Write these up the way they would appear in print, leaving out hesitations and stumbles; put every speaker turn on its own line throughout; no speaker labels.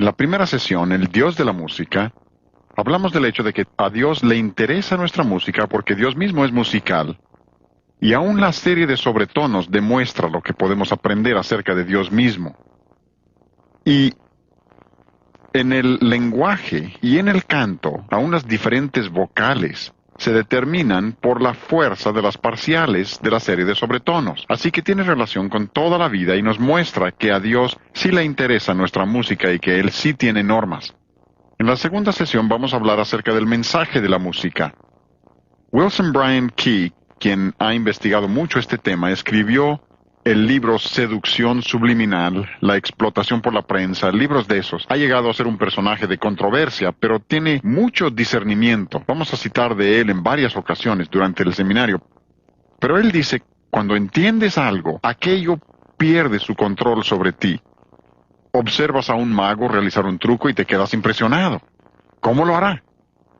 En la primera sesión, el Dios de la música, hablamos del hecho de que a Dios le interesa nuestra música porque Dios mismo es musical. Y aún la serie de sobretonos demuestra lo que podemos aprender acerca de Dios mismo. Y en el lenguaje y en el canto, aún las diferentes vocales se determinan por la fuerza de las parciales de la serie de sobretonos. Así que tiene relación con toda la vida y nos muestra que a Dios sí le interesa nuestra música y que Él sí tiene normas. En la segunda sesión vamos a hablar acerca del mensaje de la música. Wilson Bryan Key, quien ha investigado mucho este tema, escribió el libro Seducción Subliminal, La explotación por la prensa, libros de esos. Ha llegado a ser un personaje de controversia, pero tiene mucho discernimiento. Vamos a citar de él en varias ocasiones durante el seminario. Pero él dice, cuando entiendes algo, aquello pierde su control sobre ti. Observas a un mago realizar un truco y te quedas impresionado. ¿Cómo lo hará?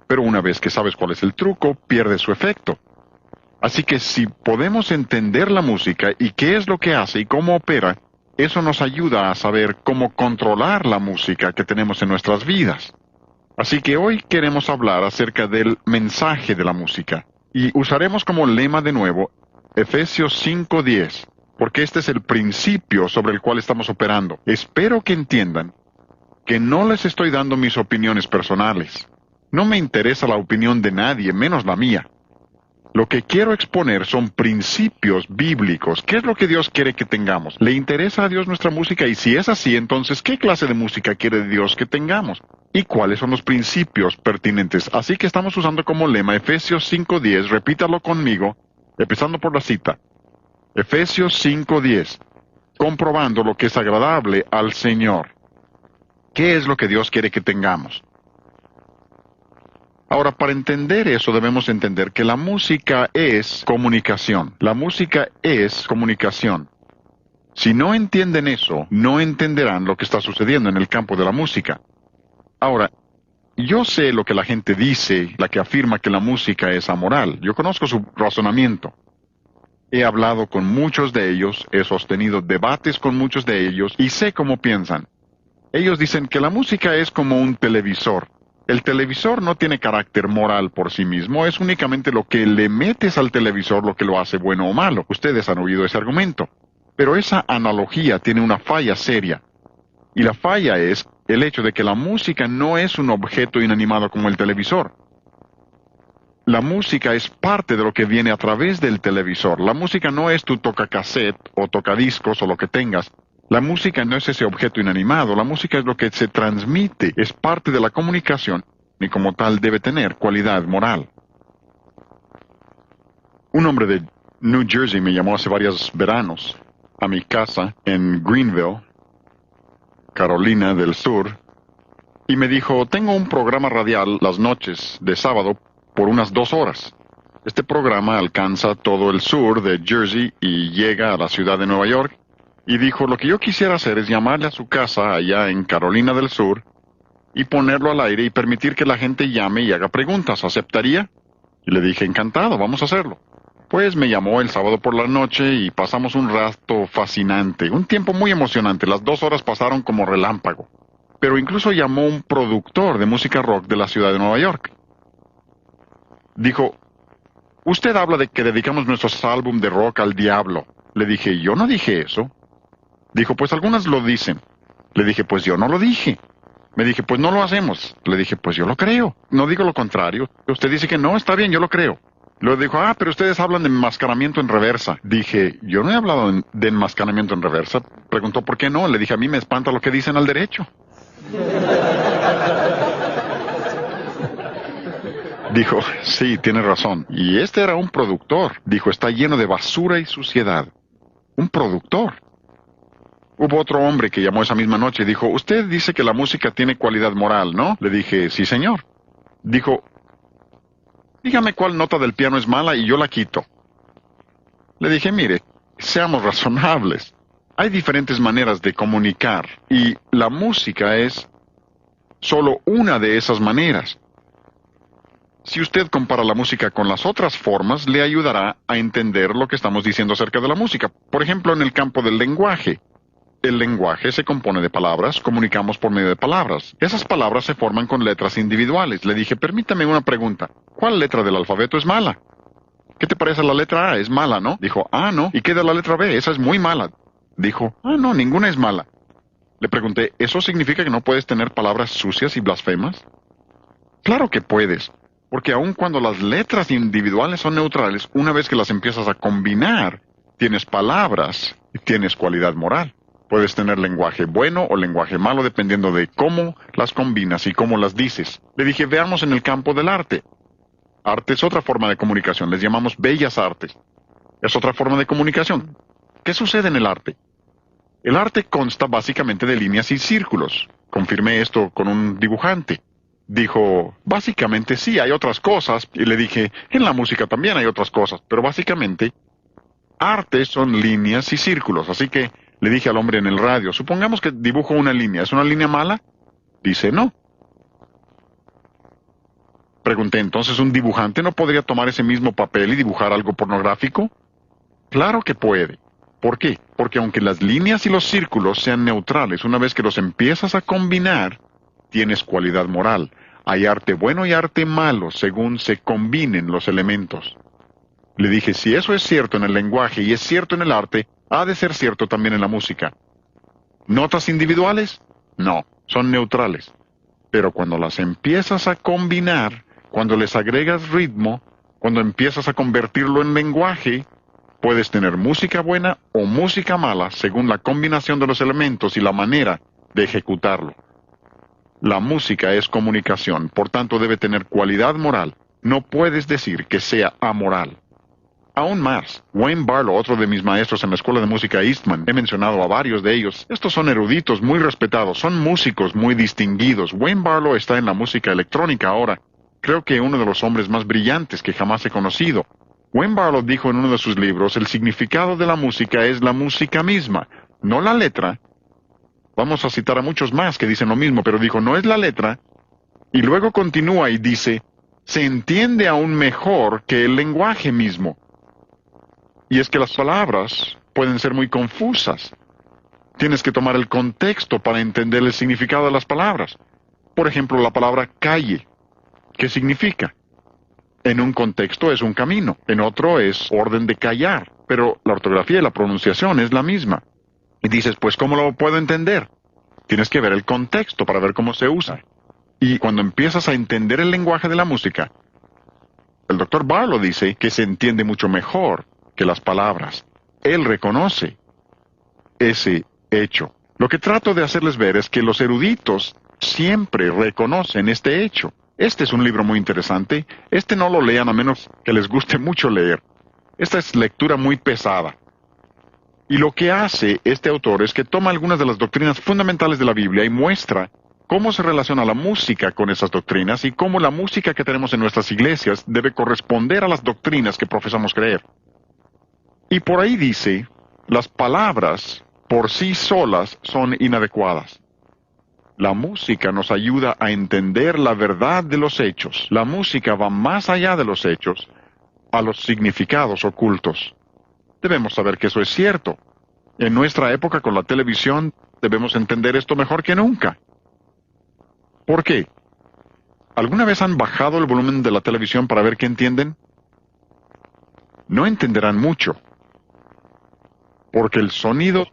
Pero una vez que sabes cuál es el truco, pierde su efecto. Así que si podemos entender la música y qué es lo que hace y cómo opera, eso nos ayuda a saber cómo controlar la música que tenemos en nuestras vidas. Así que hoy queremos hablar acerca del mensaje de la música. Y usaremos como lema de nuevo Efesios 5:10, porque este es el principio sobre el cual estamos operando. Espero que entiendan que no les estoy dando mis opiniones personales. No me interesa la opinión de nadie, menos la mía. Lo que quiero exponer son principios bíblicos. ¿Qué es lo que Dios quiere que tengamos? ¿Le interesa a Dios nuestra música? Y si es así, entonces, ¿qué clase de música quiere Dios que tengamos? ¿Y cuáles son los principios pertinentes? Así que estamos usando como lema Efesios 5:10. Repítalo conmigo, empezando por la cita. Efesios 5:10. Comprobando lo que es agradable al Señor. ¿Qué es lo que Dios quiere que tengamos? Ahora, para entender eso debemos entender que la música es comunicación. La música es comunicación. Si no entienden eso, no entenderán lo que está sucediendo en el campo de la música. Ahora, yo sé lo que la gente dice, la que afirma que la música es amoral. Yo conozco su razonamiento. He hablado con muchos de ellos, he sostenido debates con muchos de ellos y sé cómo piensan. Ellos dicen que la música es como un televisor. El televisor no tiene carácter moral por sí mismo, es únicamente lo que le metes al televisor lo que lo hace bueno o malo. Ustedes han oído ese argumento. Pero esa analogía tiene una falla seria. Y la falla es el hecho de que la música no es un objeto inanimado como el televisor. La música es parte de lo que viene a través del televisor. La música no es tu tocacassette o tocadiscos o lo que tengas. La música no es ese objeto inanimado, la música es lo que se transmite, es parte de la comunicación y como tal debe tener cualidad moral. Un hombre de New Jersey me llamó hace varios veranos a mi casa en Greenville, Carolina del Sur, y me dijo, tengo un programa radial las noches de sábado por unas 2 horas. Este programa alcanza todo el sur de Jersey y llega a la ciudad de Nueva York. Y dijo, lo que yo quisiera hacer es llamarle a su casa allá en Carolina del Sur y ponerlo al aire y permitir que la gente llame y haga preguntas. ¿Aceptaría? Y le dije, encantado, vamos a hacerlo. Pues me llamó el sábado por la noche y pasamos un rato fascinante, un tiempo muy emocionante. Las 2 horas pasaron como relámpago. Pero incluso llamó un productor de música rock de la ciudad de Nueva York. Dijo, usted habla de que dedicamos nuestros álbumes de rock al diablo. Le dije, yo no dije eso. Dijo, pues algunas lo dicen. Le dije, pues yo no lo dije. Me dije, pues no lo hacemos. Le dije, pues yo lo creo. No digo lo contrario. Usted dice que no, está bien, yo lo creo. Luego dijo, pero ustedes hablan de enmascaramiento en reversa. Dije, yo no he hablado de enmascaramiento en reversa. Preguntó, ¿por qué no? Le dije, a mí me espanta lo que dicen al derecho. Dijo, sí, tiene razón. Y este era un productor. Dijo, está lleno de basura y suciedad. Un productor. Hubo otro hombre que llamó esa misma noche y dijo, usted dice que la música tiene cualidad moral, ¿no? Le dije, sí, señor. Dijo, dígame cuál nota del piano es mala y yo la quito. Le dije, mire, seamos razonables. Hay diferentes maneras de comunicar y la música es solo una de esas maneras. Si usted compara la música con las otras formas, le ayudará a entender lo que estamos diciendo acerca de la música. Por ejemplo, en el campo del lenguaje. El lenguaje se compone de palabras, comunicamos por medio de palabras. Esas palabras se forman con letras individuales. Le dije, permítame una pregunta. ¿Cuál letra del alfabeto es mala? ¿Qué te parece la letra A? Es mala, ¿no? Dijo, ah, no. ¿Y qué de la letra B? Esa es muy mala. Dijo, ah, no, ninguna es mala. Le pregunté, ¿eso significa que no puedes tener palabras sucias y blasfemas? Claro que puedes, porque aun cuando las letras individuales son neutrales, una vez que las empiezas a combinar, tienes palabras y tienes cualidad moral. Puedes tener lenguaje bueno o lenguaje malo dependiendo de cómo las combinas y cómo las dices. Le dije, veamos en el campo del arte. Arte es otra forma de comunicación, les llamamos bellas artes. Es otra forma de comunicación. ¿Qué sucede en el arte? El arte consta básicamente de líneas y círculos. Confirmé esto con un dibujante. Dijo, básicamente sí, hay otras cosas. Y le dije, en la música también hay otras cosas, pero básicamente, arte son líneas y círculos. Así que le dije al hombre en el radio, supongamos que dibujo una línea. ¿Es una línea mala? Dice, no. Pregunté, ¿entonces un dibujante no podría tomar ese mismo papel y dibujar algo pornográfico? Claro que puede. ¿Por qué? Porque aunque las líneas y los círculos sean neutrales, una vez que los empiezas a combinar, tienes cualidad moral. Hay arte bueno y arte malo según se combinen los elementos. Le dije, si eso es cierto en el lenguaje y es cierto en el arte, ha de ser cierto también en la música. ¿Notas individuales? No, son neutrales. Pero cuando las empiezas a combinar, cuando les agregas ritmo, cuando empiezas a convertirlo en lenguaje, puedes tener música buena o música mala según la combinación de los elementos y la manera de ejecutarlo. La música es comunicación, por tanto debe tener cualidad moral. No puedes decir que sea amoral. Aún más, Wayne Barlow, otro de mis maestros en la Escuela de Música Eastman, he mencionado a varios de ellos. Estos son eruditos muy respetados, son músicos muy distinguidos. Wayne Barlow está en la música electrónica ahora. Creo que uno de los hombres más brillantes que jamás he conocido. Wayne Barlow dijo en uno de sus libros, el significado de la música es la música misma, no la letra. Vamos a citar a muchos más que dicen lo mismo, pero dijo, no es la letra. Y luego continúa y dice, se entiende aún mejor que el lenguaje mismo. Y es que las palabras pueden ser muy confusas. Tienes que tomar el contexto para entender el significado de las palabras. Por ejemplo, la palabra calle. ¿Qué significa? En un contexto es un camino, en otro es orden de callar, pero la ortografía y la pronunciación es la misma. Y dices, pues, ¿cómo lo puedo entender? Tienes que ver el contexto para ver cómo se usa. Y cuando empiezas a entender el lenguaje de la música, el Dr. Barlow dice que se entiende mucho mejor que las palabras. Él reconoce ese hecho. Lo que trato de hacerles ver es que los eruditos siempre reconocen este hecho. Este es un libro muy interesante. Este no lo lean a menos que les guste mucho leer. Esta es lectura muy pesada. Y lo que hace este autor es que toma algunas de las doctrinas fundamentales de la Biblia y muestra cómo se relaciona la música con esas doctrinas y cómo la música que tenemos en nuestras iglesias debe corresponder a las doctrinas que profesamos creer. Y por ahí dice, las palabras por sí solas son inadecuadas. La música nos ayuda a entender la verdad de los hechos. La música va más allá de los hechos, a los significados ocultos. Debemos saber que eso es cierto. En nuestra época con la televisión debemos entender esto mejor que nunca. ¿Por qué? ¿Alguna vez han bajado el volumen de la televisión para ver qué entienden? No entenderán mucho. Porque el sonido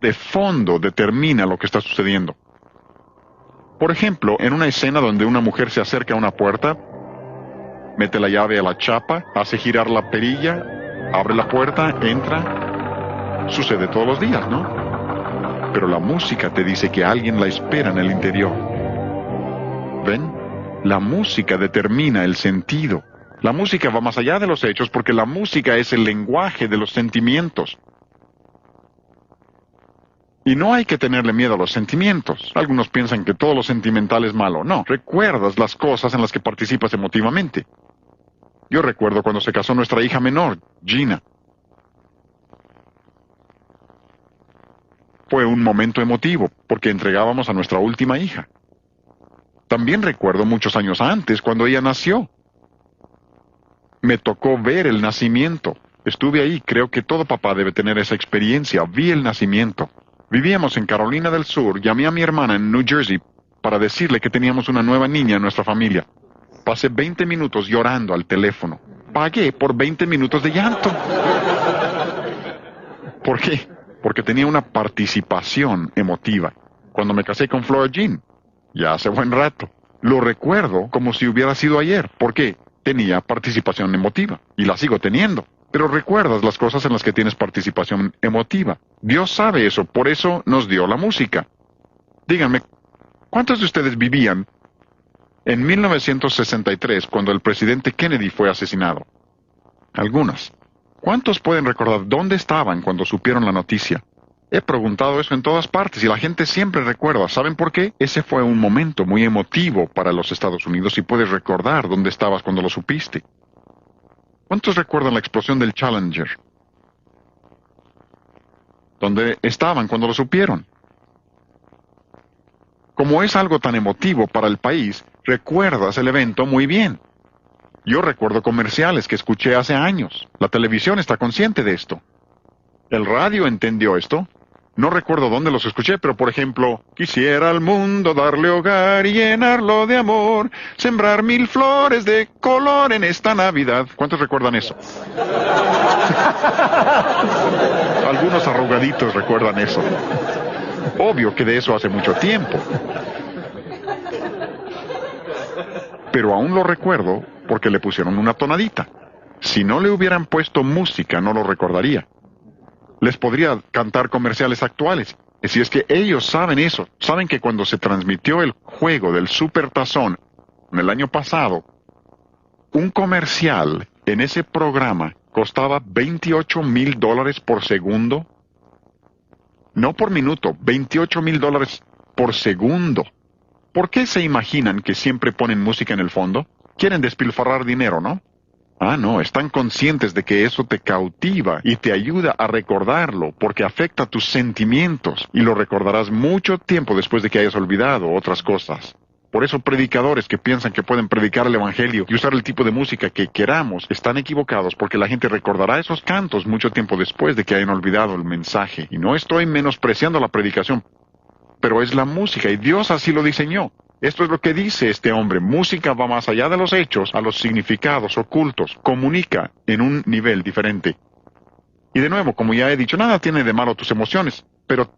de fondo determina lo que está sucediendo. Por ejemplo, en una escena donde una mujer se acerca a una puerta, mete la llave a la chapa, hace girar la perilla, abre la puerta, entra. Sucede todos los días, ¿no? Pero la música te dice que alguien la espera en el interior. ¿Ven? La música determina el sentido. La música va más allá de los hechos porque la música es el lenguaje de los sentimientos. Y no hay que tenerle miedo a los sentimientos. Algunos piensan que todo lo sentimental es malo. No, recuerdas las cosas en las que participas emotivamente. Yo recuerdo cuando se casó nuestra hija menor, Gina. Fue un momento emotivo, porque entregábamos a nuestra última hija. También recuerdo muchos años antes, cuando ella nació. Me tocó ver el nacimiento. Estuve ahí, creo que todo papá debe tener esa experiencia. Vi el nacimiento. Vivíamos en Carolina del Sur, llamé a mi hermana en New Jersey para decirle que teníamos una nueva niña en nuestra familia. Pasé 20 minutos llorando al teléfono. Pagué por 20 minutos de llanto. ¿Por qué? Porque tenía una participación emotiva. Cuando me casé con Flora Jean, ya hace buen rato, lo recuerdo como si hubiera sido ayer. ¿Por qué? Tenía participación emotiva, y la sigo teniendo. Pero recuerdas las cosas en las que tienes participación emotiva. Dios sabe eso, por eso nos dio la música. Díganme, ¿cuántos de ustedes vivían en 1963 cuando el presidente Kennedy fue asesinado? Algunos. ¿Cuántos pueden recordar dónde estaban cuando supieron la noticia? He preguntado eso en todas partes y la gente siempre recuerda. ¿Saben por qué? Ese fue un momento muy emotivo para los Estados Unidos y puedes recordar dónde estabas cuando lo supiste. ¿Cuántos recuerdan la explosión del Challenger? ¿Dónde estaban cuando lo supieron? Como es algo tan emotivo para el país, recuerdas el evento muy bien. Yo recuerdo comerciales que escuché hace años. La televisión está consciente de esto. El radio entendió esto. No recuerdo dónde los escuché, pero por ejemplo, quisiera al mundo darle hogar y llenarlo de amor, sembrar 1000 flores de color en esta Navidad. ¿Cuántos recuerdan eso? Algunos arrugaditos recuerdan eso. Obvio que de eso hace mucho tiempo. Pero aún lo recuerdo porque le pusieron una tonadita. Si no le hubieran puesto música, no lo recordaría. Les podría cantar comerciales actuales. Y si es que ellos saben eso, saben que cuando se transmitió el juego del Supertazón el año pasado, un comercial en ese programa costaba $28,000 por segundo. No por minuto, $28,000 por segundo. ¿Por qué se imaginan que siempre ponen música en el fondo? Quieren despilfarrar dinero, ¿no? Ah, no, están conscientes de que eso te cautiva y te ayuda a recordarlo porque afecta tus sentimientos y lo recordarás mucho tiempo después de que hayas olvidado otras cosas. Por eso predicadores que piensan que pueden predicar el evangelio y usar el tipo de música que queramos están equivocados porque la gente recordará esos cantos mucho tiempo después de que hayan olvidado el mensaje. Y no estoy menospreciando la predicación, pero es la música y Dios así lo diseñó. Esto es lo que dice este hombre. Música va más allá de los hechos, a los significados ocultos. Comunica en un nivel diferente. Y de nuevo, como ya he dicho, nada tiene de malo tus emociones, pero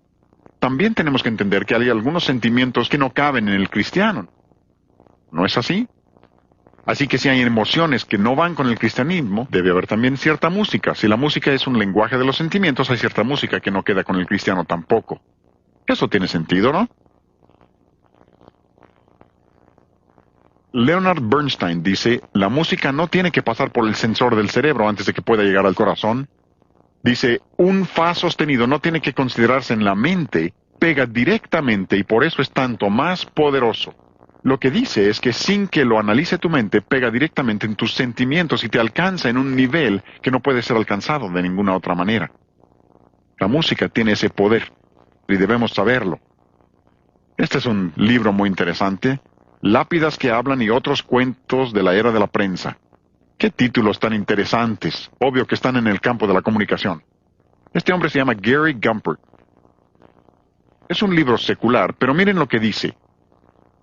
también tenemos que entender que hay algunos sentimientos que no caben en el cristiano. ¿No es así? Así que si hay emociones que no van con el cristianismo, debe haber también cierta música. Si la música es un lenguaje de los sentimientos, hay cierta música que no queda con el cristiano tampoco. Eso tiene sentido, ¿no? Leonard Bernstein dice, la música no tiene que pasar por el sensor del cerebro antes de que pueda llegar al corazón. Dice, un fa sostenido no tiene que considerarse en la mente, pega directamente y por eso es tanto más poderoso. Lo que dice es que sin que lo analice tu mente, pega directamente en tus sentimientos y te alcanza en un nivel que no puede ser alcanzado de ninguna otra manera. La música tiene ese poder y debemos saberlo. Este es un libro muy interesante. Lápidas que hablan y otros cuentos de la era de la prensa. ¡Qué títulos tan interesantes! Obvio que están en el campo de la comunicación. Este hombre se llama Gary Gumpert. Es un libro secular, pero miren lo que dice.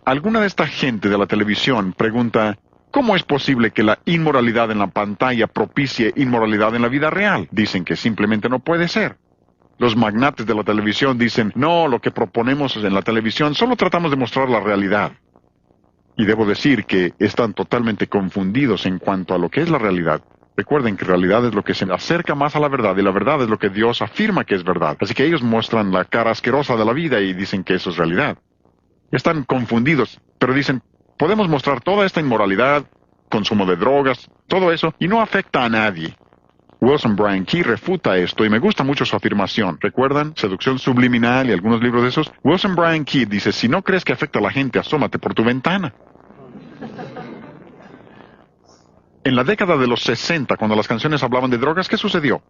Alguna de esta gente de la televisión pregunta, ¿cómo es posible que la inmoralidad en la pantalla propicie inmoralidad en la vida real? Dicen que simplemente no puede ser. Los magnates de la televisión dicen, no, lo que proponemos en la televisión solo tratamos de mostrar la realidad. Y debo decir que están totalmente confundidos en cuanto a lo que es la realidad. Recuerden que realidad es lo que se acerca más a la verdad y la verdad es lo que Dios afirma que es verdad. Así que ellos muestran la cara asquerosa de la vida y dicen que eso es realidad. Están confundidos, pero dicen, podemos mostrar toda esta inmoralidad, consumo de drogas, todo eso, y no afecta a nadie. Wilson Bryan Key refuta esto y me gusta mucho su afirmación. ¿Recuerdan? Seducción subliminal y algunos libros de esos. Wilson Bryan Key dice, si no crees que afecta a la gente, asómate por tu ventana. En la década de los 60, cuando las canciones hablaban de drogas, ¿qué sucedió?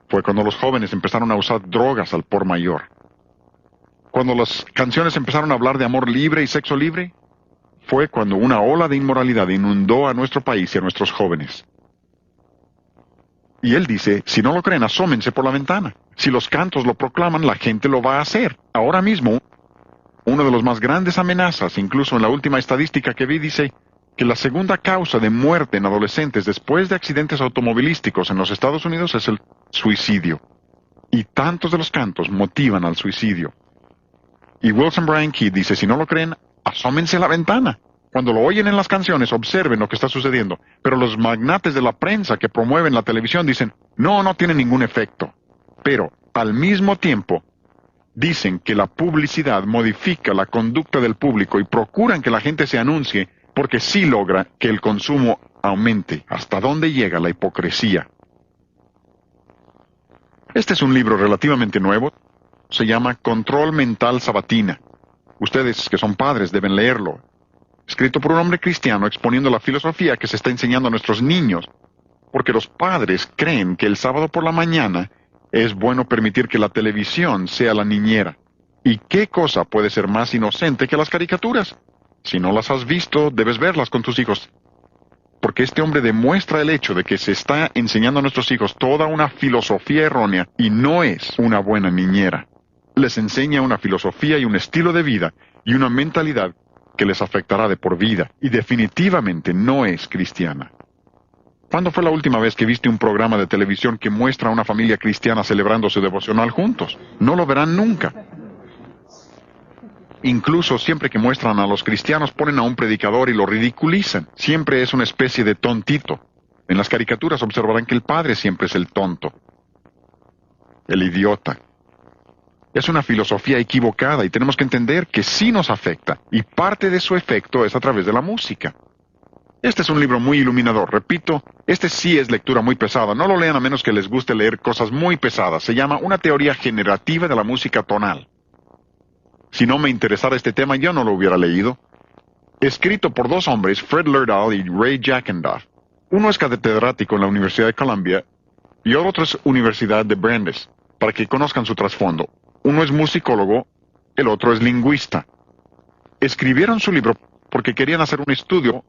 Fue cuando los jóvenes empezaron a usar drogas al por mayor. Cuando las canciones empezaron a hablar de amor libre y sexo libre, fue cuando una ola de inmoralidad inundó a nuestro país y a nuestros jóvenes. Y él dice, si no lo creen, asómense por la ventana. Si los cantos lo proclaman, la gente lo va a hacer. Ahora mismo, uno de los más grandes amenazas, incluso en la última estadística que vi, dice que la segunda causa de muerte en adolescentes después de accidentes automovilísticos en los Estados Unidos es el suicidio. Y tantos de los cantos motivan al suicidio. Y Wilson Bryan Key dice, si no lo creen, asómense a la ventana. Cuando lo oyen en las canciones, observen lo que está sucediendo. Pero los magnates de la prensa que promueven la televisión dicen, no tiene ningún efecto. Pero, al mismo tiempo, dicen que la publicidad modifica la conducta del público y procuran que la gente se anuncie porque sí logra que el consumo aumente. ¿Hasta dónde llega la hipocresía? Este es un libro relativamente nuevo. Se llama Control Mental Sabatina. Ustedes que son padres deben leerlo. Escrito por un hombre cristiano exponiendo la filosofía que se está enseñando a nuestros niños. Porque los padres creen que el sábado por la mañana es bueno permitir que la televisión sea la niñera. ¿Y qué cosa puede ser más inocente que las caricaturas? Si no las has visto, debes verlas con tus hijos. Porque este hombre demuestra el hecho de que se está enseñando a nuestros hijos toda una filosofía errónea y no es una buena niñera. Les enseña una filosofía y un estilo de vida y una mentalidad que les afectará de por vida y definitivamente no es cristiana. ¿Cuándo fue la última vez que viste un programa de televisión que muestra a una familia cristiana celebrando su devocional juntos? No lo verán nunca. Incluso siempre que muestran a los cristianos ponen a un predicador y lo ridiculizan. Siempre es una especie de tontito. En las caricaturas observarán que el padre siempre es el tonto, el idiota. Es una filosofía equivocada y tenemos que entender que sí nos afecta, y parte de su efecto es a través de la música. Este es un libro muy iluminador. Repito, este sí es lectura muy pesada. No lo lean a menos que les guste leer cosas muy pesadas. Se llama Una teoría generativa de la música tonal. Si no me interesara este tema, yo no lo hubiera leído. Escrito por dos hombres, Fred Lerdahl y Ray Jackendoff. Uno es catedrático en la Universidad de Columbia y otro es Universidad de Brandeis, para que conozcan su trasfondo. Uno es musicólogo, el otro es lingüista. Escribieron su libro porque querían hacer un estudio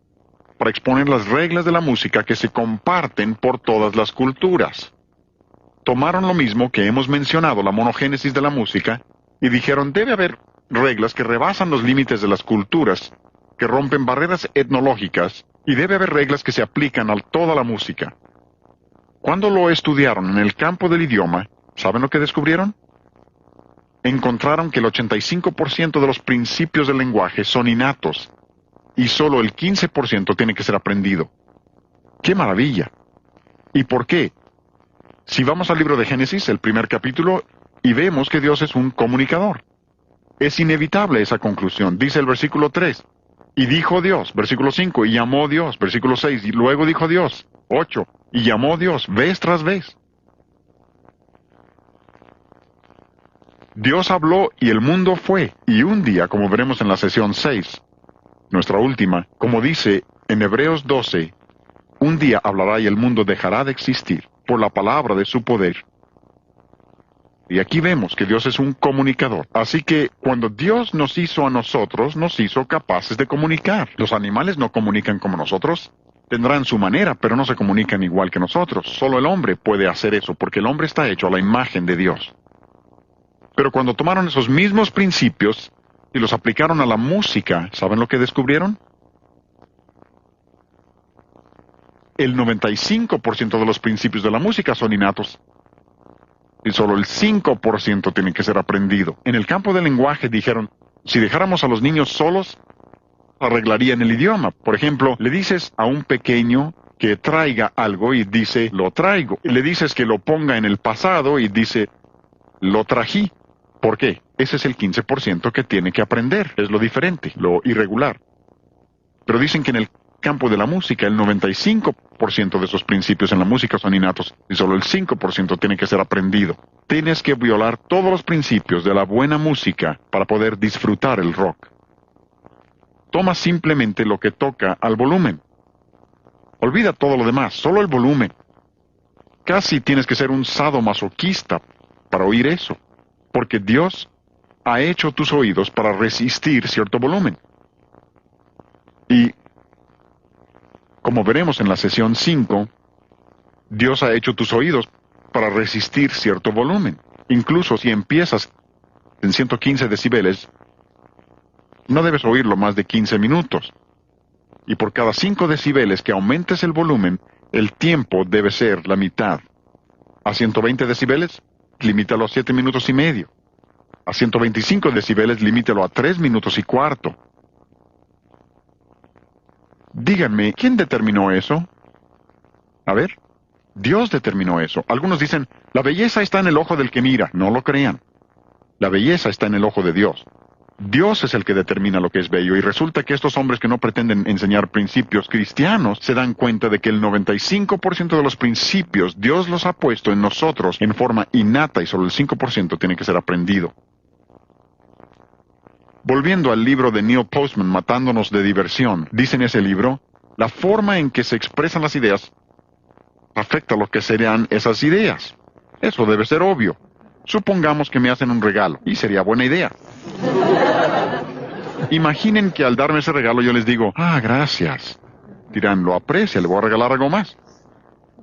para exponer las reglas de la música que se comparten por todas las culturas. Tomaron lo mismo que hemos mencionado, la monogénesis de la música, y dijeron, debe haber reglas que rebasan los límites de las culturas, que rompen barreras etnológicas, y debe haber reglas que se aplican a toda la música. Cuando lo estudiaron en el campo del idioma, ¿saben lo que descubrieron? Encontraron que el 85% de los principios del lenguaje son innatos, y solo el 15% tiene que ser aprendido. ¡Qué maravilla! ¿Y por qué? Si vamos al libro de Génesis, el primer capítulo, y vemos que Dios es un comunicador. Es inevitable esa conclusión. Dice el versículo 3. Y dijo Dios, versículo 5, y llamó Dios, versículo 6, y luego dijo Dios, 8, y llamó Dios, vez tras vez. Dios habló y el mundo fue, y un día, como veremos en la sesión 6, nuestra última, como dice en Hebreos 12, un día hablará y el mundo dejará de existir por la palabra de su poder. Y aquí vemos que Dios es un comunicador. Así que cuando Dios nos hizo a nosotros, nos hizo capaces de comunicar. Los animales no comunican como nosotros. Tendrán su manera, pero no se comunican igual que nosotros. Solo el hombre puede hacer eso, porque el hombre está hecho a la imagen de Dios. Pero cuando tomaron esos mismos principios y los aplicaron a la música, ¿saben lo que descubrieron? El 95% de los principios de la música son innatos. Y solo el 5% tiene que ser aprendido. En el campo del lenguaje dijeron, si dejáramos a los niños solos, arreglarían el idioma. Por ejemplo, le dices a un pequeño que traiga algo y dice, lo traigo. Y le dices que lo ponga en el pasado y dice, lo trají. ¿Por qué? Ese es el 15% que tiene que aprender. Es lo diferente, lo irregular. Pero dicen que en el campo de la música, el 95% de esos principios en la música son innatos y solo el 5% tiene que ser aprendido. Tienes que violar todos los principios de la buena música para poder disfrutar el rock. Toma simplemente lo que toca al volumen. Olvida todo lo demás, solo el volumen. Casi tienes que ser un sadomasoquista para oír eso, porque Dios ha hecho tus oídos para resistir cierto volumen. Y como veremos en la sesión 5, Dios ha hecho tus oídos para resistir cierto volumen. Incluso si empiezas en 115 decibeles, no debes oírlo más de 15 minutos. Y por cada 5 decibeles que aumentes el volumen, el tiempo debe ser la mitad. A 120 decibeles, limítalo a 7 minutos y medio. A 125 decibeles, limítalo a 3 minutos y cuarto. Díganme, ¿quién determinó eso? A ver, Dios determinó eso. Algunos dicen, la belleza está en el ojo del que mira. No lo crean. La belleza está en el ojo de Dios. Dios es el que determina lo que es bello, y resulta que estos hombres que no pretenden enseñar principios cristianos se dan cuenta de que el 95% de los principios Dios los ha puesto en nosotros en forma innata y solo el 5% tiene que ser aprendido. Volviendo al libro de Neil Postman, Matándonos de diversión, dice en ese libro, la forma en que se expresan las ideas afecta lo que serían esas ideas. Eso debe ser obvio. Supongamos que me hacen un regalo, y sería buena idea. Imaginen que al darme ese regalo yo les digo, gracias. Dirán, lo aprecia, le voy a regalar algo más.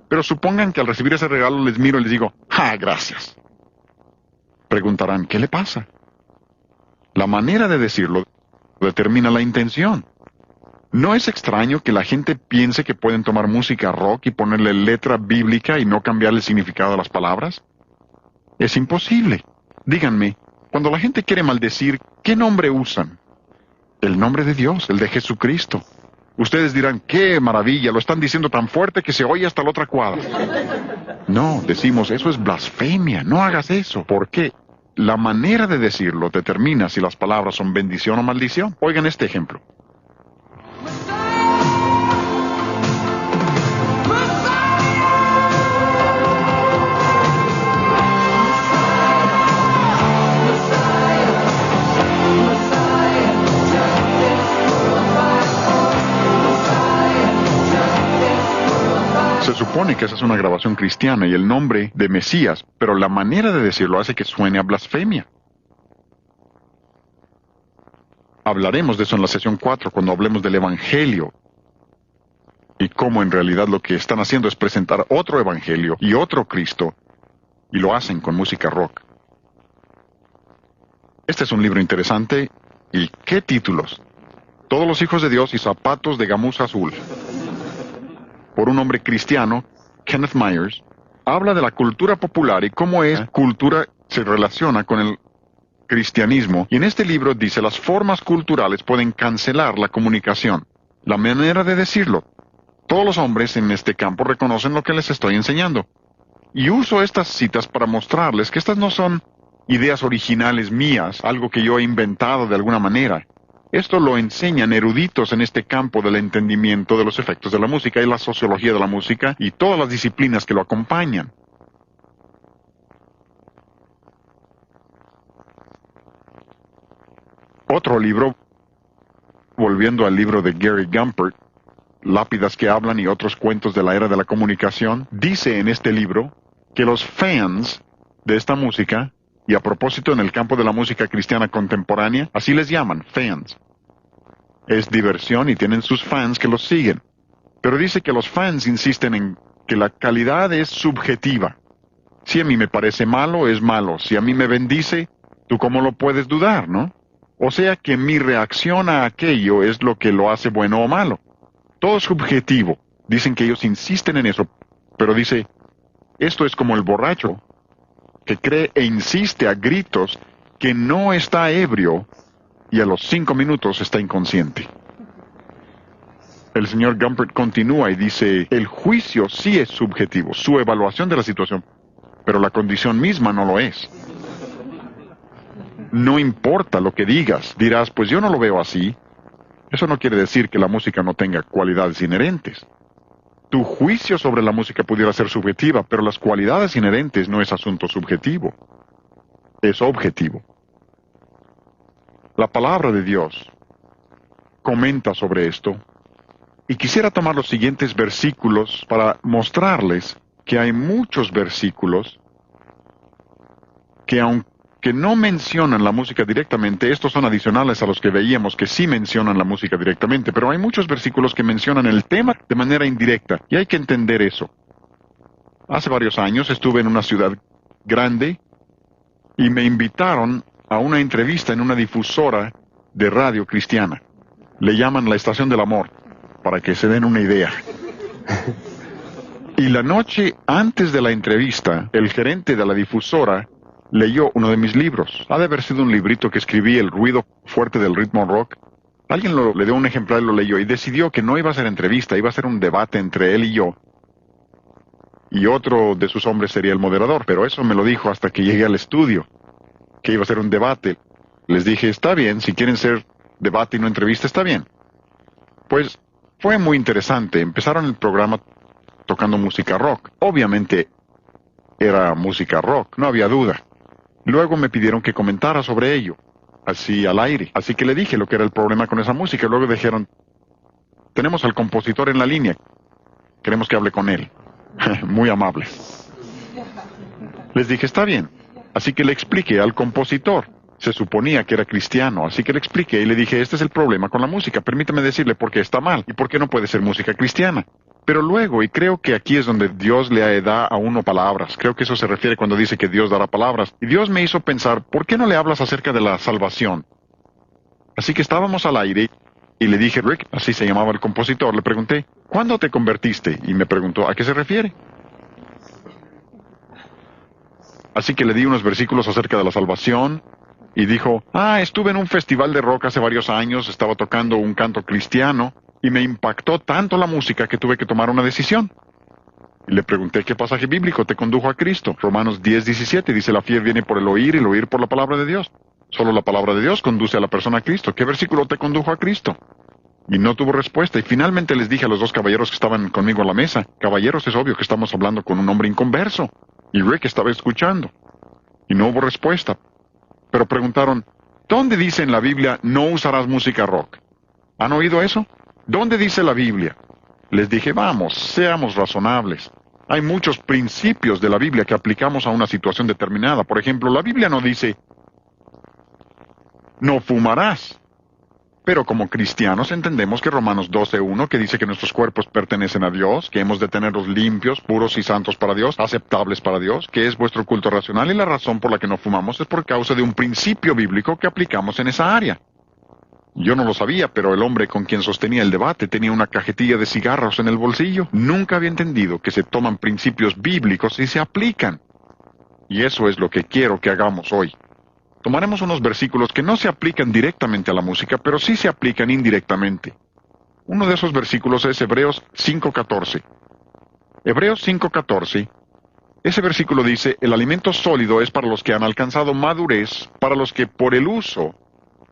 Pero supongan que al recibir ese regalo les miro y les digo, gracias. Preguntarán, ¿qué le pasa? La manera de decirlo determina la intención. ¿No es extraño que la gente piense que pueden tomar música rock y ponerle letra bíblica y no cambiar el significado de las palabras? Es imposible. Díganme, cuando la gente quiere maldecir, ¿qué nombre usan? El nombre de Dios, el de Jesucristo. Ustedes dirán, ¡qué maravilla! Lo están diciendo tan fuerte que se oye hasta la otra cuadra. No, decimos, eso es blasfemia. No hagas eso. ¿Por qué? La manera de decirlo determina si las palabras son bendición o maldición. Oigan este ejemplo. Se supone que esa es una grabación cristiana y el nombre de Mesías, pero la manera de decirlo hace que suene a blasfemia. Hablaremos de eso en la sesión 4 cuando hablemos del Evangelio y cómo en realidad lo que están haciendo es presentar otro Evangelio y otro Cristo, y lo hacen con música rock. Este es un libro interesante, y ¿qué títulos? Todos los hijos de Dios y zapatos de gamuza azul. Por un hombre cristiano, Kenneth Myers, habla de la cultura popular y cómo esa cultura se relaciona con el cristianismo. Y en este libro dice, las formas culturales pueden cancelar la comunicación. La manera de decirlo. Todos los hombres en este campo reconocen lo que les estoy enseñando. Y uso estas citas para mostrarles que estas no son ideas originales mías, algo que yo he inventado de alguna manera. Esto lo enseñan eruditos en este campo del entendimiento de los efectos de la música y la sociología de la música y todas las disciplinas que lo acompañan. Otro libro, volviendo al libro de Gary Gumpert, Lápidas que hablan y otros cuentos de la era de la comunicación, dice en este libro que los fans de esta música, y a propósito en el campo de la música cristiana contemporánea, así les llaman, fans. Es diversión y tienen sus fans que los siguen. Pero dice que los fans insisten en que la calidad es subjetiva. Si a mí me parece malo, es malo. Si a mí me bendice, ¿tú cómo lo puedes dudar, no? O sea que mi reacción a aquello es lo que lo hace bueno o malo. Todo es subjetivo. Dicen que ellos insisten en eso. Pero dice, esto es como el borracho que cree e insiste a gritos que no está ebrio y a los 5 minutos está inconsciente. El señor Gumpert continúa y dice, el juicio sí es subjetivo, su evaluación de la situación, pero la condición misma no lo es. No importa lo que digas, dirás, pues yo no lo veo así. Eso no quiere decir que la música no tenga cualidades inherentes. Tu juicio sobre la música pudiera ser subjetiva, pero las cualidades inherentes no es asunto subjetivo. Es objetivo. La palabra de Dios comenta sobre esto, y quisiera tomar los siguientes versículos para mostrarles que hay muchos versículos que aunque no mencionan la música directamente, estos son adicionales a los que veíamos que sí mencionan la música directamente, pero hay muchos versículos que mencionan el tema de manera indirecta, y hay que entender eso. Hace varios años estuve en una ciudad grande, y me invitaron a una entrevista en una difusora de radio cristiana. Le llaman la Estación del Amor, para que se den una idea. Y la noche antes de la entrevista, el gerente de la difusora leyó uno de mis libros. Ha de haber sido un librito que escribí, El ruido fuerte del ritmo rock. Alguien le dio un ejemplar y lo leyó y decidió que no iba a ser entrevista, iba a ser un debate entre él y yo. Y otro de sus hombres sería el moderador, pero eso me lo dijo hasta que llegué al estudio, que iba a ser un debate. Les dije, está bien, si quieren ser debate y no entrevista, está bien. Pues fue muy interesante. Empezaron el programa tocando música rock. Obviamente era música rock, no había duda. Luego me pidieron que comentara sobre ello, así al aire. Así que le dije lo que era el problema con esa música. Luego dijeron, tenemos al compositor en la línea, queremos que hable con él. Muy amable. Les dije, está bien. Así que le expliqué al compositor. Se suponía que era cristiano, así que le expliqué y le dije, este es el problema con la música, permítame decirle por qué está mal y por qué no puede ser música cristiana. Pero luego, y creo que aquí es donde Dios le da a uno palabras, creo que eso se refiere cuando dice que Dios dará palabras, y Dios me hizo pensar, ¿por qué no le hablas acerca de la salvación? Así que estábamos al aire y le dije, Rick, así se llamaba el compositor, le pregunté, ¿cuándo te convertiste? Y me preguntó, ¿a qué se refiere? Así que le di unos versículos acerca de la salvación, y dijo, estuve en un festival de rock hace varios años, estaba tocando un canto cristiano, y me impactó tanto la música que tuve que tomar una decisión. Y le pregunté, ¿qué pasaje bíblico te condujo a Cristo? Romanos 10:17 dice, la fe viene por el oír y el oír por la palabra de Dios. Solo la palabra de Dios conduce a la persona a Cristo. ¿Qué versículo te condujo a Cristo? Y no tuvo respuesta, y finalmente les dije a los dos caballeros que estaban conmigo a la mesa, caballeros, es obvio que estamos hablando con un hombre inconverso. Y Rick estaba escuchando. Y no hubo respuesta. Pero preguntaron, ¿dónde dice en la Biblia no usarás música rock? ¿Han oído eso? ¿Dónde dice la Biblia? Les dije, vamos, seamos razonables. Hay muchos principios de la Biblia que aplicamos a una situación determinada. Por ejemplo, la Biblia no dice, no fumarás. Pero como cristianos entendemos que Romanos 12:1, que dice que nuestros cuerpos pertenecen a Dios, que hemos de tenerlos limpios, puros y santos para Dios, aceptables para Dios, que es vuestro culto racional, y la razón por la que no fumamos es por causa de un principio bíblico que aplicamos en esa área. Yo no lo sabía, pero el hombre con quien sostenía el debate tenía una cajetilla de cigarros en el bolsillo. Nunca había entendido que se toman principios bíblicos y se aplican. Y eso es lo que quiero que hagamos hoy. Tomaremos unos versículos que no se aplican directamente a la música, pero sí se aplican indirectamente. Uno de esos versículos es Hebreos 5:14. Hebreos 5:14. Ese versículo dice, el alimento sólido es para los que han alcanzado madurez, para los que por el uso,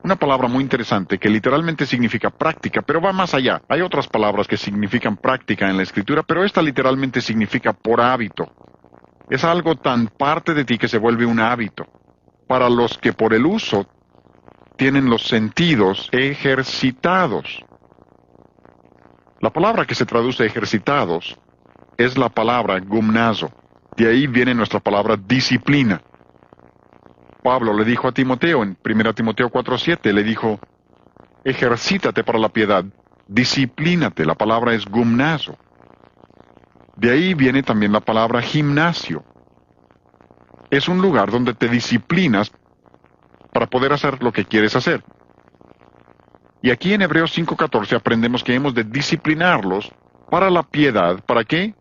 una palabra muy interesante que literalmente significa práctica, pero va más allá. Hay otras palabras que significan práctica en la Escritura, pero esta literalmente significa por hábito. Es algo tan parte de ti que se vuelve un hábito. Para los que por el uso tienen los sentidos ejercitados. La palabra que se traduce ejercitados es la palabra gumnazo. De ahí viene nuestra palabra disciplina. Pablo le dijo a Timoteo en 1 Timoteo 4:7, le dijo, ejercítate para la piedad, disciplínate, la palabra es gumnazo. De ahí viene también la palabra gimnasio. Es un lugar donde te disciplinas para poder hacer lo que quieres hacer. Y aquí en Hebreos 5:14 aprendemos que hemos de disciplinarlos para la piedad. ¿Para qué?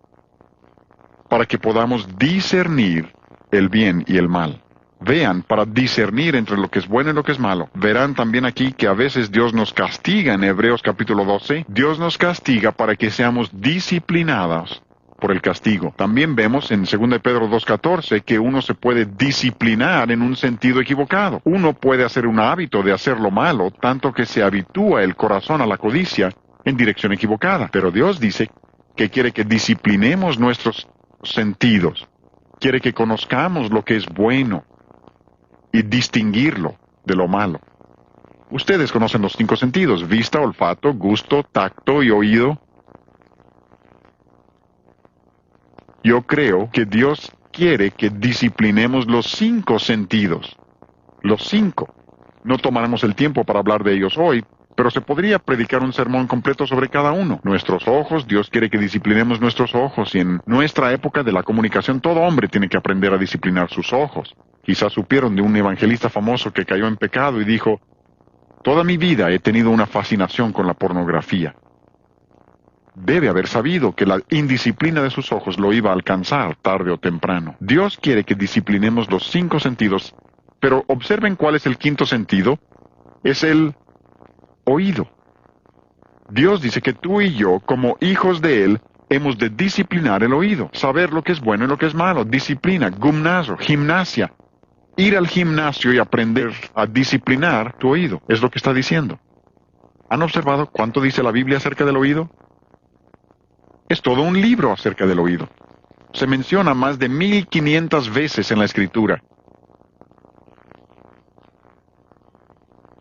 Para que podamos discernir el bien y el mal. Vean, para discernir entre lo que es bueno y lo que es malo. Verán también aquí que a veces Dios nos castiga en Hebreos capítulo 12. Dios nos castiga para que seamos disciplinados por el castigo. También vemos en 2 Pedro 2:14 que uno se puede disciplinar en un sentido equivocado. Uno puede hacer un hábito de hacer lo malo, tanto que se habitúa el corazón a la codicia en dirección equivocada. Pero Dios dice que quiere que disciplinemos nuestros sentidos. Quiere que conozcamos lo que es bueno y distinguirlo de lo malo. Ustedes conocen los 5 sentidos: vista, olfato, gusto, tacto y oído. Yo creo que Dios quiere que disciplinemos los 5 sentidos. Los 5. No tomaremos el tiempo para hablar de ellos hoy, pero se podría predicar un sermón completo sobre cada uno. Nuestros ojos, Dios quiere que disciplinemos nuestros ojos, y en nuestra época de la comunicación todo hombre tiene que aprender a disciplinar sus ojos. Quizás supieron de un evangelista famoso que cayó en pecado y dijo, toda mi vida he tenido una fascinación con la pornografía. Debe haber sabido que la indisciplina de sus ojos lo iba a alcanzar tarde o temprano. Dios quiere que disciplinemos los 5 sentidos, pero observen cuál es el 5º sentido. Es el oído. Dios dice que tú y yo, como hijos de Él, hemos de disciplinar el oído, saber lo que es bueno y lo que es malo. Disciplina, gimnasio, gimnasia. Ir al gimnasio y aprender a disciplinar tu oído, es lo que está diciendo. ¿Han observado cuánto dice la Biblia acerca del oído? Es todo un libro acerca del oído. Se menciona más de 1500 veces en la Escritura.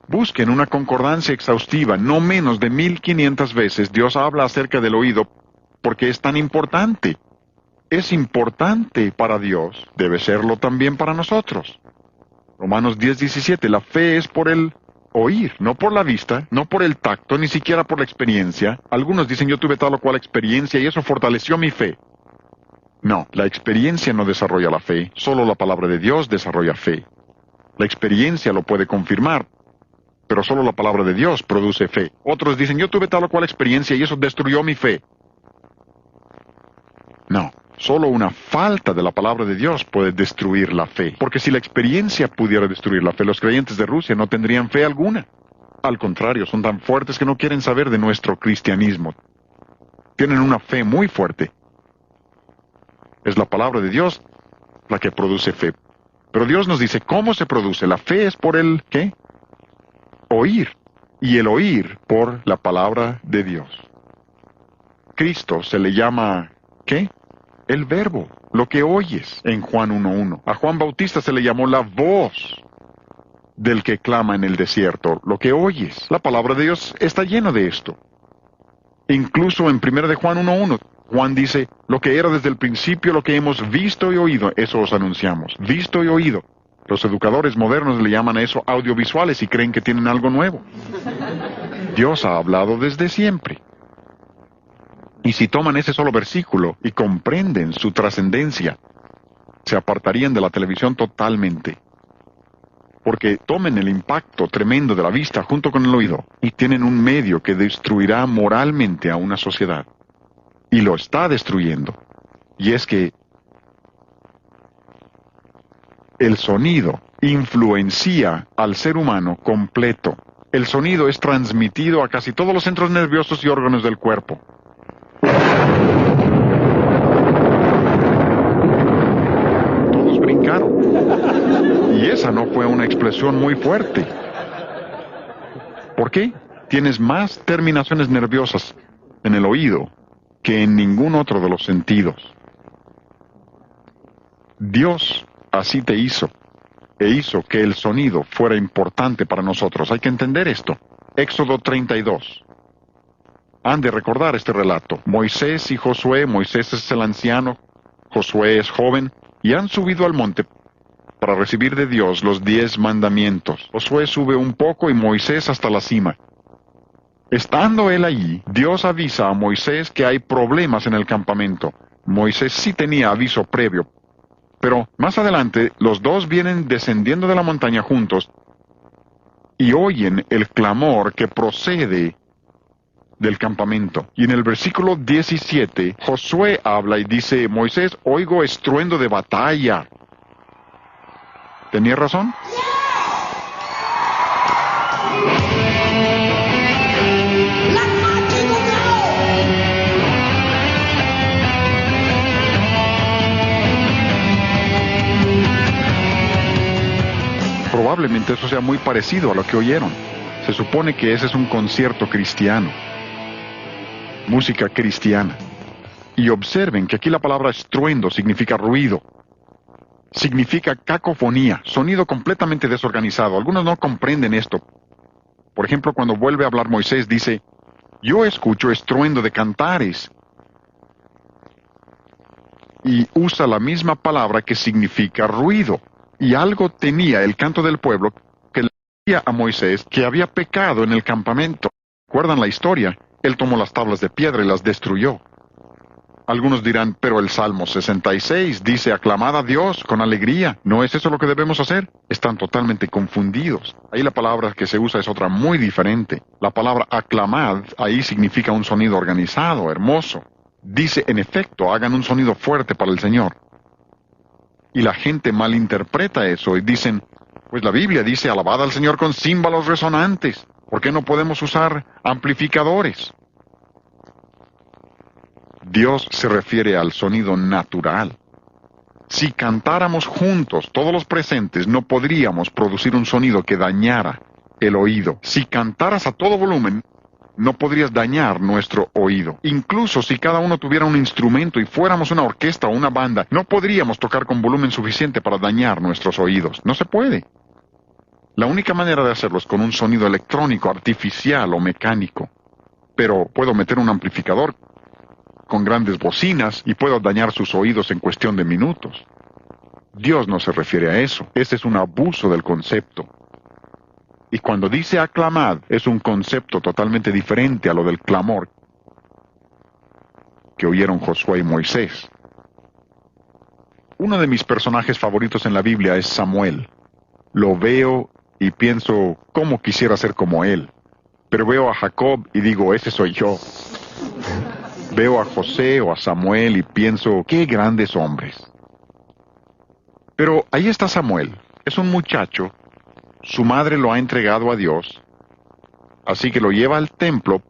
Busquen una concordancia exhaustiva, no menos de 1500 veces Dios habla acerca del oído, porque es tan importante. Es importante para Dios, debe serlo también para nosotros. Romanos 10:17, la fe es por el oír, no por la vista, no por el tacto, ni siquiera por la experiencia. Algunos dicen, yo tuve tal o cual experiencia y eso fortaleció mi fe. No, la experiencia no desarrolla la fe, solo la palabra de Dios desarrolla fe. La experiencia lo puede confirmar, pero solo la palabra de Dios produce fe. Otros dicen, yo tuve tal o cual experiencia y eso destruyó mi fe. No, solo una falta de la palabra de Dios puede destruir la fe. Porque si la experiencia pudiera destruir la fe, los creyentes de Rusia no tendrían fe alguna. Al contrario, son tan fuertes que no quieren saber de nuestro cristianismo. Tienen una fe muy fuerte. Es la palabra de Dios la que produce fe. Pero Dios nos dice, ¿cómo se produce? La fe es por el, ¿qué? Oír. Y el oír por la palabra de Dios. Cristo se le llama, ¿qué? El verbo, lo que oyes en Juan 1:1. A Juan Bautista se le llamó la voz del que clama en el desierto, lo que oyes. La palabra de Dios está llena de esto. Incluso en 1 de Juan 1:1, Juan dice, lo que era desde el principio, lo que hemos visto y oído, eso os anunciamos. Visto y oído. Los educadores modernos le llaman a eso audiovisuales y creen que tienen algo nuevo. Dios ha hablado desde siempre. Y si toman ese solo versículo y comprenden su trascendencia, se apartarían de la televisión totalmente. Porque tomen el impacto tremendo de la vista junto con el oído y tienen un medio que destruirá moralmente a una sociedad. Y lo está destruyendo. Y es que el sonido influencia al ser humano completo. El sonido es transmitido a casi todos los centros nerviosos y órganos del cuerpo. Todos brincaron. Y esa no fue una expresión muy fuerte. ¿Por qué? Tienes más terminaciones nerviosas en el oído que en ningún otro de los sentidos. Dios así te hizo, e hizo que el sonido fuera importante para nosotros. Hay que entender esto. Éxodo 32. Han de recordar este relato. Moisés y Josué, Moisés es el anciano, Josué es joven, y han subido al monte para recibir de Dios los 10 mandamientos. Josué sube un poco y Moisés hasta la cima. Estando él allí, Dios avisa a Moisés que hay problemas en el campamento. Moisés sí tenía aviso previo, pero más adelante los dos vienen descendiendo de la montaña juntos y oyen el clamor que procede del campamento. Y en el versículo 17, Josué habla y dice, Moisés, oigo estruendo de batalla. ¿Tenía razón? Probablemente eso sea muy parecido a lo que oyeron. Se supone que ese es un concierto cristiano. Música cristiana. Y observen que aquí la palabra estruendo significa ruido. Significa cacofonía, sonido completamente desorganizado. Algunos no comprenden esto. Por ejemplo, cuando vuelve a hablar Moisés, dice, yo escucho estruendo de cantares. Y usa la misma palabra que significa ruido. Y algo tenía el canto del pueblo que le decía a Moisés que había pecado en el campamento. ¿Recuerdan la historia? Él tomó las tablas de piedra y las destruyó. Algunos dirán, pero el Salmo 66 dice, aclamad a Dios con alegría. ¿No es eso lo que debemos hacer? Están totalmente confundidos. Ahí la palabra que se usa es otra muy diferente. La palabra aclamad ahí significa un sonido organizado, hermoso. Dice, en efecto, hagan un sonido fuerte para el Señor. Y la gente malinterpreta eso y dicen, pues la Biblia dice, alabad al Señor con címbalos resonantes. ¿Por qué no podemos usar amplificadores? Dios se refiere al sonido natural. Si cantáramos juntos, todos los presentes, no podríamos producir un sonido que dañara el oído. Si cantaras a todo volumen, no podrías dañar nuestro oído. Incluso si cada uno tuviera un instrumento y fuéramos una orquesta o una banda, no podríamos tocar con volumen suficiente para dañar nuestros oídos. No se puede. La única manera de hacerlo es con un sonido electrónico, artificial o mecánico. Pero puedo meter un amplificador con grandes bocinas y puedo dañar sus oídos en cuestión de minutos. Dios no se refiere a eso. Ese es un abuso del concepto. Y cuando dice aclamad, es un concepto totalmente diferente a lo del clamor que oyeron Josué y Moisés. Uno de mis personajes favoritos en la Biblia es Samuel. Lo veo y pienso, ¿cómo quisiera ser como él? Pero veo a Jacob y digo, ese soy yo. Veo a José o a Samuel y pienso, qué grandes hombres. Pero ahí está Samuel. Es un muchacho. Su madre lo ha entregado a Dios. Así que lo lleva al templo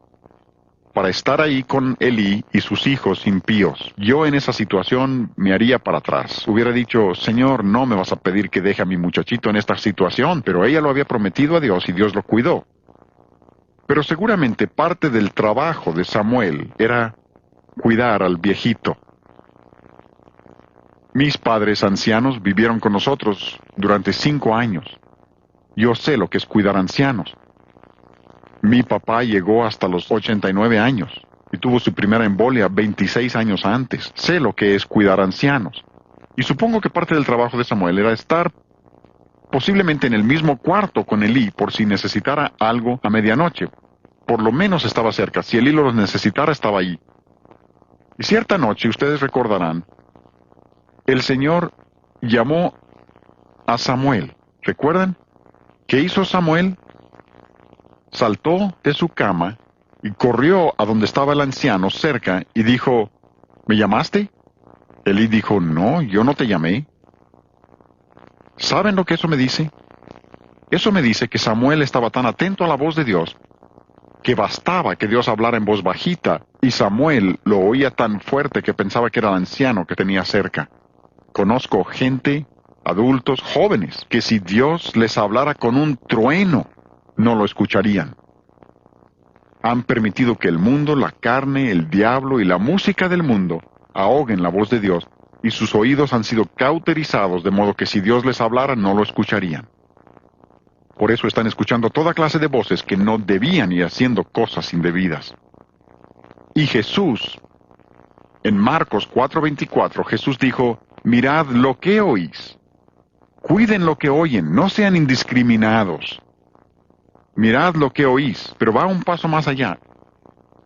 para estar ahí con Elí y sus hijos impíos. Yo en esa situación me haría para atrás. Hubiera dicho, Señor, no me vas a pedir que deje a mi muchachito en esta situación, pero ella lo había prometido a Dios y Dios lo cuidó. Pero seguramente parte del trabajo de Samuel era cuidar al viejito. Mis padres ancianos vivieron con nosotros durante 5 años. Yo sé lo que es cuidar ancianos. Mi papá llegó hasta los 89 años y tuvo su primera embolia 26 años antes. Sé lo que es cuidar ancianos. Y supongo que parte del trabajo de Samuel era estar posiblemente en el mismo cuarto con Elí por si necesitara algo a medianoche. Por lo menos estaba cerca. Si Elí lo necesitara, estaba ahí. Y cierta noche, ustedes recordarán, el Señor llamó a Samuel. ¿Recuerdan? ¿Qué hizo Samuel? Saltó de su cama y corrió a donde estaba el anciano cerca y dijo, ¿me llamaste? Elí dijo, no, yo no te llamé. ¿Saben lo que eso me dice? Eso me dice que Samuel estaba tan atento a la voz de Dios que bastaba que Dios hablara en voz bajita y Samuel lo oía tan fuerte que pensaba que era el anciano que tenía cerca. Conozco gente, adultos, jóvenes, que si Dios les hablara con un trueno, no lo escucharían. Han permitido que el mundo, la carne, el diablo y la música del mundo ahoguen la voz de Dios y sus oídos han sido cauterizados de modo que si Dios les hablara no lo escucharían. Por eso están escuchando toda clase de voces que no debían y haciendo cosas indebidas. Y Jesús, en Marcos 4:24, Jesús dijo, mirad lo que oís. Cuiden lo que oyen, no sean indiscriminados. Mirad lo que oís, pero va un paso más allá.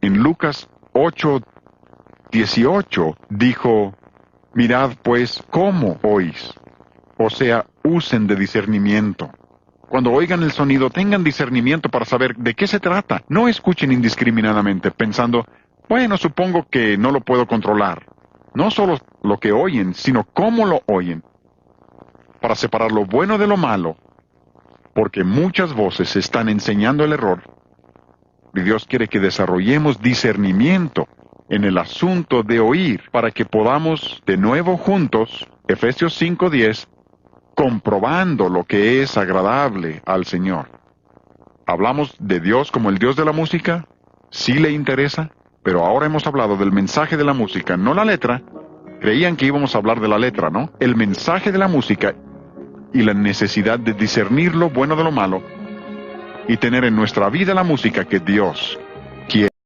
En Lucas 8:18 dijo, mirad pues cómo oís. O sea, usen de discernimiento. Cuando oigan el sonido, tengan discernimiento para saber de qué se trata. No escuchen indiscriminadamente, pensando, bueno, supongo que no lo puedo controlar. No solo lo que oyen, sino cómo lo oyen. Para separar lo bueno de lo malo, porque muchas voces están enseñando el error. Y Dios quiere que desarrollemos discernimiento en el asunto de oír, para que podamos de nuevo juntos, Efesios 5:10, comprobando lo que es agradable al Señor. ¿Hablamos de Dios como el Dios de la música? ¿Sí le interesa? Pero ahora hemos hablado del mensaje de la música, no la letra. Creían que íbamos a hablar de la letra, ¿no? El mensaje de la música y la necesidad de discernir lo bueno de lo malo y tener en nuestra vida la música que Dios